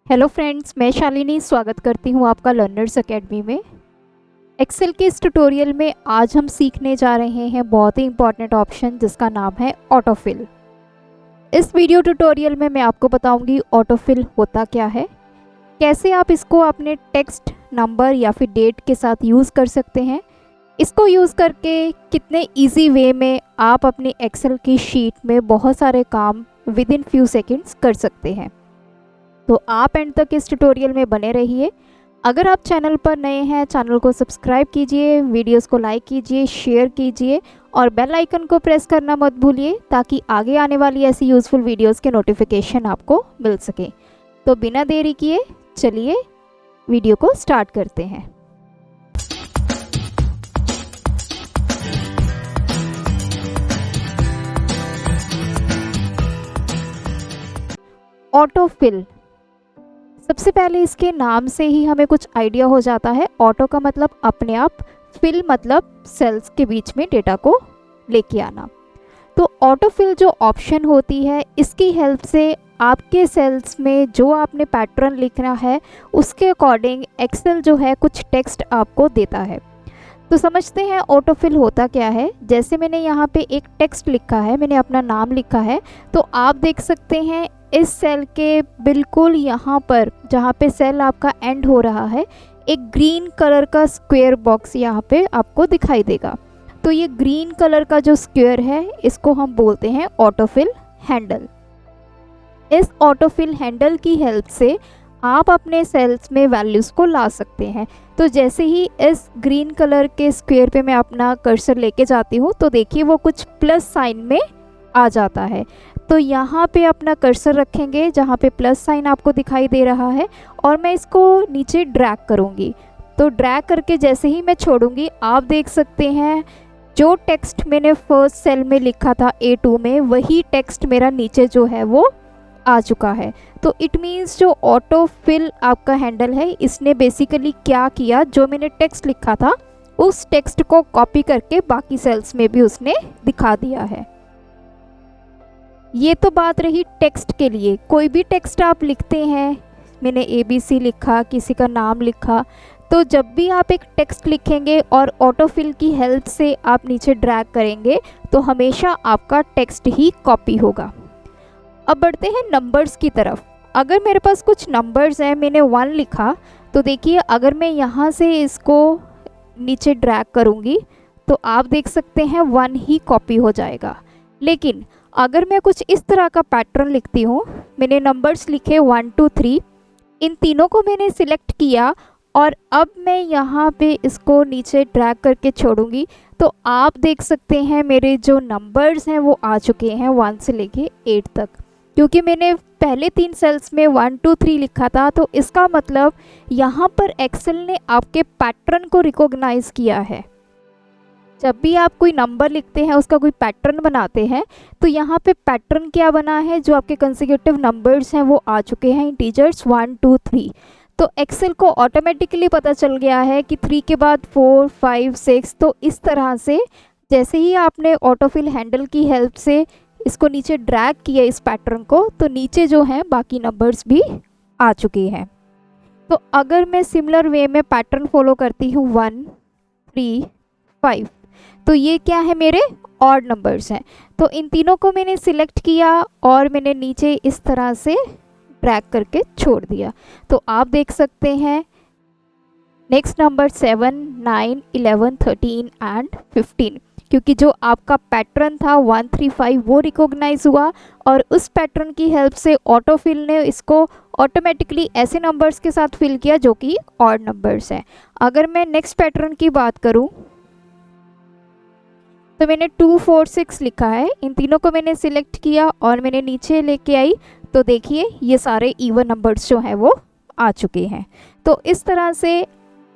Hello friends, मैं शालिनी स्वागत करती हूँ आपका लर्नर्स एकेडमी में। एक्सेल के इस ट्यूटोरियल में आज हम सीखने जा रहे हैं बहुत ही इंपॉर्टेंट ऑप्शन जिसका नाम है ऑटोफिल। इस वीडियो ट्यूटोरियल में मैं आपको बताऊंगी ऑटोफिल होता क्या है, कैसे आप इसको अपने टेक्स्ट, नंबर या फिर डेट के साथ यूज़ कर सकते हैं, इसको यूज़ करके कितने ईजी वे में आप अपनी एक्सेल की शीट में बहुत सारे काम विद इन फ्यू सेकेंड्स कर सकते हैं। तो आप एंड तक इस ट्यूटोरियल में बने रहिए। अगर आप चैनल पर नए हैं, चैनल को सब्सक्राइब कीजिए, वीडियोस को लाइक कीजिए, शेयर कीजिए और बेल आइकन को प्रेस करना मत भूलिए ताकि आगे आने वाली ऐसी यूज़फुल वीडियोस के नोटिफिकेशन आपको मिल सके। तो बिना देरी किए चलिए वीडियो को स्टार्ट करते हैं। ऑटोफिल, सबसे पहले इसके नाम से ही हमें कुछ आइडिया हो जाता है। ऑटो का मतलब अपने आप, फिल मतलब सेल्स के बीच में डेटा को लेके आना। तो ऑटोफिल जो ऑप्शन होती है, इसकी हेल्प से आपके सेल्स में जो आपने पैटर्न लिखना है उसके अकॉर्डिंग एक्सेल जो है कुछ टेक्स्ट आपको देता है। तो समझते हैं ऑटोफिल होता क्या है। जैसे मैंने यहाँ पे एक टेक्स्ट लिखा है, मैंने अपना नाम लिखा है, तो आप देख सकते हैं इस सेल के बिल्कुल यहाँ पर जहाँ पे सेल आपका एंड हो रहा है, एक ग्रीन कलर का स्क्वायर बॉक्स यहाँ पे आपको दिखाई देगा। तो ये ग्रीन कलर का जो स्क्वायर है इसको हम बोलते हैं ऑटोफिल हैंडल। इस ऑटोफिल हैंडल की हेल्प से आप अपने सेल्स में वैल्यूज़ को ला सकते हैं। तो जैसे ही इस ग्रीन कलर के स्क्वायर पे मैं अपना कर्सर लेके जाती हूँ तो देखिए वो कुछ प्लस साइन में आ जाता है। तो यहाँ पे अपना कर्सर रखेंगे जहाँ पे प्लस साइन आपको दिखाई दे रहा है और मैं इसको नीचे ड्रैग करूँगी। तो ड्रैग करके जैसे ही मैं छोड़ूंगी आप देख सकते हैं जो टेक्स्ट मैंने फर्स्ट सेल में लिखा था A2 में, वही टेक्स्ट मेरा नीचे जो है वो आ चुका है। तो इट मीन्स जो ऑटो फिल आपका हैंडल है इसने बेसिकली क्या किया, जो मैंने टेक्स्ट लिखा था उस टेक्स्ट को कॉपी करके बाकी सेल्स में भी उसने दिखा दिया है। ये तो बात रही टेक्स्ट के लिए। कोई भी टेक्स्ट आप लिखते हैं, मैंने ABC लिखा, किसी का नाम लिखा, तो जब भी आप एक टेक्स्ट लिखेंगे और ऑटोफिल की हेल्प से आप नीचे ड्रैग करेंगे तो हमेशा आपका टेक्स्ट ही कॉपी होगा। अब बढ़ते हैं नंबर्स की तरफ। अगर मेरे पास कुछ नंबर्स हैं, मैंने 1 लिखा, तो देखिए अगर मैं यहाँ से इसको नीचे ड्रैग करूँगी तो आप देख सकते हैं 1 ही कॉपी हो जाएगा। लेकिन अगर मैं कुछ इस तरह का पैटर्न लिखती हूँ, मैंने नंबर्स लिखे 1 2 3, इन तीनों को मैंने सिलेक्ट किया और अब मैं यहाँ पे इसको नीचे ड्रैग करके छोड़ूंगी तो आप देख सकते हैं मेरे जो नंबर्स हैं वो आ चुके हैं 1 से लेके 8 तक। क्योंकि मैंने पहले 3 सेल्स में 1 2 3 लिखा था, तो इसका मतलब यहाँ पर एक्सेल ने आपके पैटर्न को रिकॉग्नाइज किया है। जब भी आप कोई नंबर लिखते हैं, उसका कोई पैटर्न बनाते हैं, तो यहाँ पे पैटर्न क्या बना है, जो आपके कंसेक्यूटिव नंबर्स हैं वो आ चुके हैं इंटीजर्स 1 2 3। तो एक्सेल को ऑटोमेटिकली पता चल गया है कि 3 के बाद 4 5 6। तो इस तरह से जैसे ही आपने ऑटोफिल हैंडल की हेल्प से इसको नीचे ड्रैग किया इस पैटर्न को, तो नीचे जो है बाकी नंबर्स भी आ चुके हैं। तो अगर मैं सिमिलर वे में पैटर्न फॉलो करती हूँ 1 3 5, तो ये क्या है, मेरे ऑड नंबर्स हैं। तो इन तीनों को मैंने सिलेक्ट किया और मैंने नीचे इस तरह से ड्रैग करके छोड़ दिया। तो आप देख सकते हैं नेक्स्ट नंबर 7 9 11 13 एंड 15, क्योंकि जो आपका पैटर्न था 1 3 5 वो रिकॉग्नाइज हुआ और उस पैटर्न की हेल्प से ऑटोफिल ने इसको ऑटोमेटिकली ऐसे नंबर्स के साथ फिल किया जो कि ऑड नंबर्स हैं। अगर मैं नेक्स्ट पैटर्न की बात करूं तो मैंने 2 4 6 लिखा है, इन तीनों को मैंने सिलेक्ट किया और मैंने नीचे लेके आई, तो देखिए ये सारे इवन नंबर्स जो हैं वो आ चुके हैं। तो इस तरह से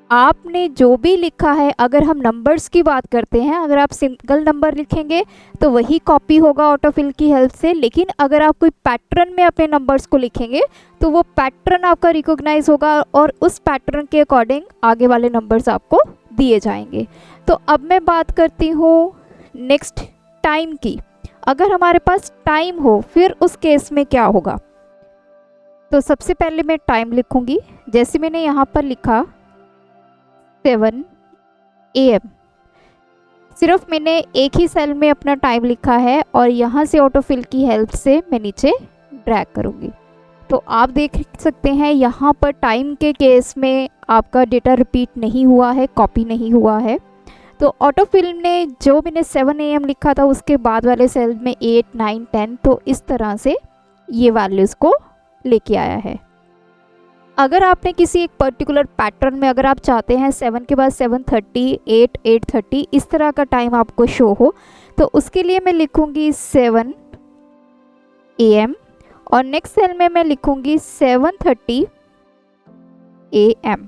आपने जो भी लिखा है, अगर हम नंबर्स की बात करते हैं, अगर आप सिंगल नंबर लिखेंगे तो वही कॉपी होगा ऑटोफिल की हेल्प से। लेकिन अगर आप कोई पैटर्न में अपने नंबर्स को लिखेंगे तो वो पैटर्न आपका रिकॉग्नाइज होगा और उस पैटर्न के अकॉर्डिंग आगे वाले नंबर्स आपको दिए जाएंगे। तो अब मैं बात करती हूँ नेक्स्ट टाइम की। अगर हमारे पास टाइम हो फिर उस केस में क्या होगा। तो सबसे पहले मैं टाइम लिखूंगी। जैसे मैंने यहाँ पर लिखा 7 AM, सिर्फ मैंने एक ही सेल में अपना टाइम लिखा है और यहाँ से ऑटोफिल की हेल्प से मैं नीचे ड्रैग करूँगी। तो आप देख सकते हैं यहाँ पर टाइम के केस में आपका डेटा रिपीट नहीं हुआ है, कॉपी नहीं हुआ है। तो ऑटोफिल ने जो मैंने 7 AM लिखा था उसके बाद वाले सेल में 8, 9, 10, तो इस तरह से ये वैल्यूज़ को लेके आया है। अगर आपने किसी एक पर्टिकुलर पैटर्न में अगर आप चाहते हैं 7 के बाद 7:30, 8, 8:30 इस तरह का टाइम आपको शो हो, तो उसके लिए मैं लिखूंगी 7 AM और नेक्स्ट सेल में मैं लिखूंगी 7:30 AM।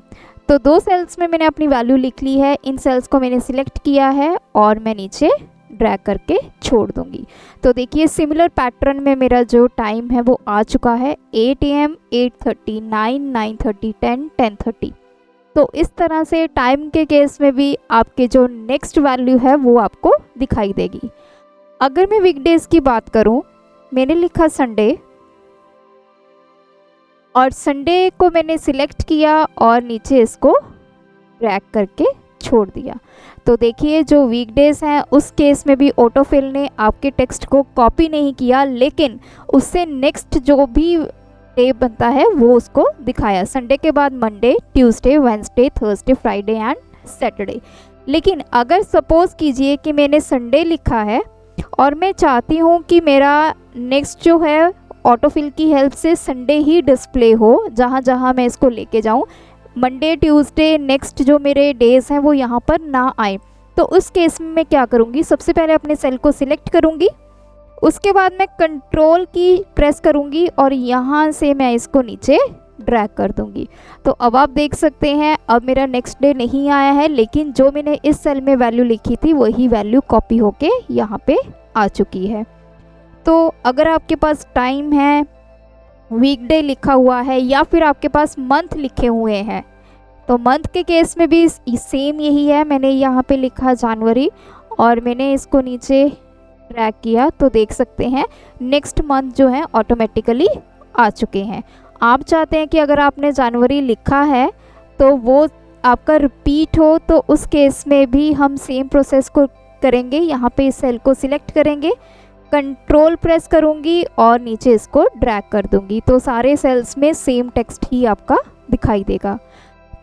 तो 2 सेल्स में मैंने अपनी वैल्यू लिख ली है। इन सेल्स को मैंने सिलेक्ट किया है और मैं नीचे ड्रैग करके छोड़ दूंगी। तो देखिए सिमिलर पैटर्न में मेरा जो टाइम है वो आ चुका है 8 AM, 8:30, 9, 9:30, 10, 10:30। तो इस तरह से टाइम के केस में भी आपके जो नेक्स्ट वैल्यू है वो आपको दिखाई देगी। अगर मैं वीकडेज की बात करूं, मैंने लिखा संडे और संडे को मैंने सिलेक्ट किया और नीचे इसको ड्रैग करके छोड़ दिया। तो देखिए जो वीकडेज हैं उस केस में भी ऑटोफिल ने आपके टेक्स्ट को कॉपी नहीं किया, लेकिन उससे नेक्स्ट जो भी डे बनता है वो उसको दिखाया। संडे के बाद Monday, Tuesday, Wednesday, Thursday, Friday and Saturday. लेकिन अगर सपोज कीजिए कि मैंने संडे लिखा है और मैं चाहती हूँ कि मेरा नेक्स्ट जो है ऑटोफिल की हेल्प से संडे ही डिस्प्ले हो, जहाँ जहाँ मैं इसको लेके जाऊँ, मंडे, ट्यूसडे नेक्स्ट जो मेरे डेज हैं वो यहाँ पर ना आए, तो उस केस में मैं क्या करूँगी, सबसे पहले अपने सेल को सिलेक्ट करूँगी, उसके बाद मैं कंट्रोल की प्रेस करूँगी और यहाँ से मैं इसको नीचे ड्रैग कर दूँगी। तो अब आप देख सकते हैं अब मेरा नेक्स्ट डे नहीं आया है, लेकिन जो मैंने इस सेल में वैल्यू लिखी थी वही वैल्यू कॉपी होके यहाँ पे आ चुकी है। तो अगर आपके पास टाइम है, वीकडे लिखा हुआ है या फिर आपके पास मंथ लिखे हुए हैं, तो मंथ के केस में भी सेम यही है। मैंने यहाँ पे लिखा जनवरी और मैंने इसको नीचे ड्रैग किया, तो देख सकते हैं नेक्स्ट मंथ जो है ऑटोमेटिकली आ चुके हैं। आप चाहते हैं कि अगर आपने जनवरी लिखा है तो वो आपका रिपीट हो, तो उस केस में भी हम सेम प्रोसेस को करेंगे। यहाँ पे इस सेल को सिलेक्ट करेंगे, कंट्रोल प्रेस करूँगी और नीचे इसको ड्रैग कर दूँगी, तो सारे सेल्स में सेम टेक्स्ट ही आपका दिखाई देगा।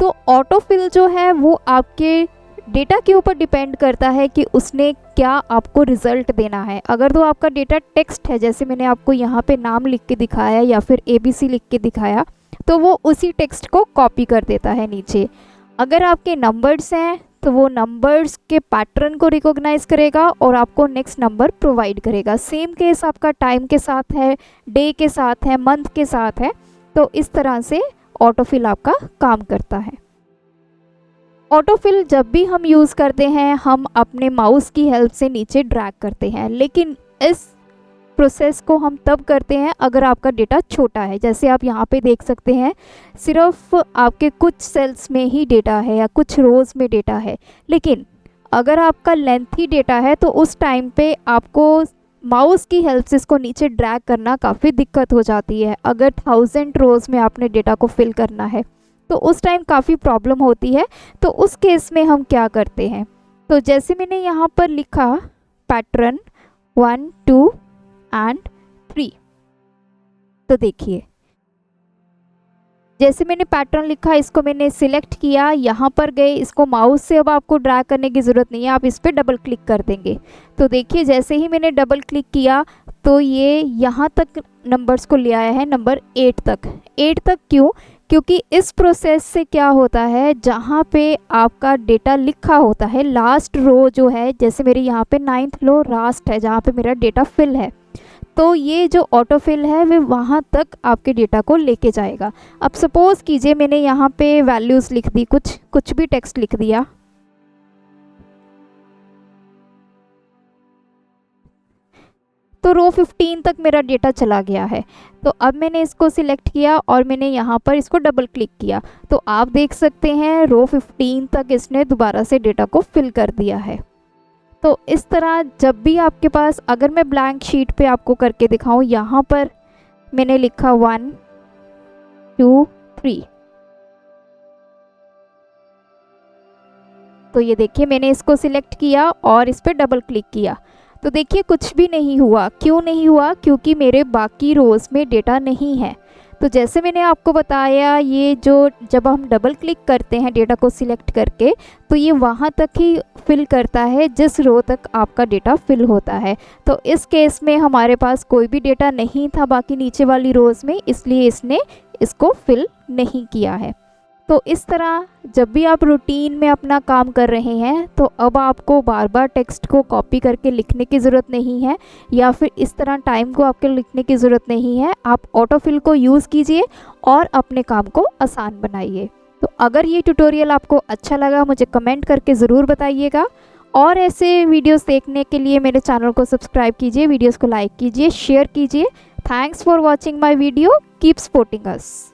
तो ऑटोफिल जो है वो आपके डेटा के ऊपर डिपेंड करता है कि उसने क्या आपको रिज़ल्ट देना है। अगर तो आपका डेटा टेक्स्ट है, जैसे मैंने आपको यहाँ पे नाम लिख के दिखाया या फिर ABC लिख के दिखाया, तो वो उसी टेक्स्ट को कॉपी कर देता है नीचे। अगर आपके नंबर्स हैं तो वो नंबर्स के पैटर्न को रिकॉग्नाइज करेगा और आपको नेक्स्ट नंबर प्रोवाइड करेगा। सेम केस आपका टाइम के साथ है, डे के साथ है, मंथ के साथ है। तो इस तरह से ऑटोफिल आपका काम करता है। ऑटोफिल जब भी हम यूज़ करते हैं हम अपने माउस की हेल्प से नीचे ड्रैग करते हैं, लेकिन इस प्रोसेस को हम तब करते हैं अगर आपका डेटा छोटा है। जैसे आप यहाँ पे देख सकते हैं सिर्फ आपके कुछ सेल्स में ही डेटा है या कुछ रोज़ में डेटा है, लेकिन अगर आपका लेंथी डेटा है तो उस टाइम पे आपको माउस की हेल्प से इसको नीचे ड्रैग करना काफ़ी दिक्कत हो जाती है। अगर 1000 रोज़ में आपने डेटा को फिल करना है तो उस टाइम काफ़ी प्रॉब्लम होती है। तो उस केस में हम क्या करते हैं, तो जैसे मैंने यहाँ पर लिखा पैटर्न 1, 2 एंड 3, तो देखिए जैसे मैंने पैटर्न लिखा, इसको मैंने सिलेक्ट किया, यहाँ पर गए, इसको माउस से अब आपको ड्रैग करने की ज़रूरत नहीं है, आप इस पर डबल क्लिक कर देंगे। तो देखिए जैसे ही मैंने डबल क्लिक किया तो ये यहाँ तक नंबर्स को ले आया है, नंबर 8 तक। 8 तक क्यों? क्योंकि इस प्रोसेस से क्या होता है, जहाँ पे आपका डेटा लिखा होता है लास्ट रो जो है, जैसे मेरी यहाँ पे 9th रो लास्ट है जहाँ पे मेरा डेटा फिल है, तो ये जो ऑटोफिल है वो वहाँ तक आपके डेटा को लेके जाएगा। अब सपोज़ कीजिए मैंने यहाँ पे वैल्यूज़ लिख दी, कुछ भी टेक्स्ट लिख दिया, तो रो 15 तक मेरा डेटा चला गया है। तो अब मैंने इसको सिलेक्ट किया और मैंने यहाँ पर इसको डबल क्लिक किया, तो आप देख सकते हैं रो 15 तक इसने दोबारा से डेटा को फिल कर दिया है। तो इस तरह जब भी आपके पास, अगर मैं ब्लैंक शीट पे आपको करके दिखाऊं, यहाँ पर मैंने लिखा 1, 2 3। तो ये देखिए मैंने इसको सिलेक्ट किया और इस पर डबल क्लिक किया तो देखिए कुछ भी नहीं हुआ। क्यों नहीं हुआ? क्योंकि मेरे बाकी रोज़ में डेटा नहीं है। तो जैसे मैंने आपको बताया, ये जो जब हम डबल क्लिक करते हैं डेटा को सिलेक्ट करके, तो ये वहाँ तक ही फिल करता है जिस रो तक आपका डेटा फिल होता है। तो इस केस में हमारे पास कोई भी डेटा नहीं था बाकी नीचे वाली रोज़ में, इसलिए इसने इसको फिल नहीं किया है। तो इस तरह जब भी आप रूटीन में अपना काम कर रहे हैं तो अब आपको बार बार टेक्स्ट को कॉपी करके लिखने की ज़रूरत नहीं है, या फिर इस तरह टाइम को आपके लिखने की ज़रूरत नहीं है। आप ऑटोफिल को यूज़ कीजिए और अपने काम को आसान बनाइए। तो अगर ये ट्यूटोरियल आपको अच्छा लगा मुझे कमेंट करके ज़रूर बताइएगा, और ऐसे वीडियोस देखने के लिए मेरे चैनल को सब्सक्राइब कीजिए, वीडियोस को लाइक कीजिए, शेयर कीजिए। Thanks for watching my video, keep supporting us.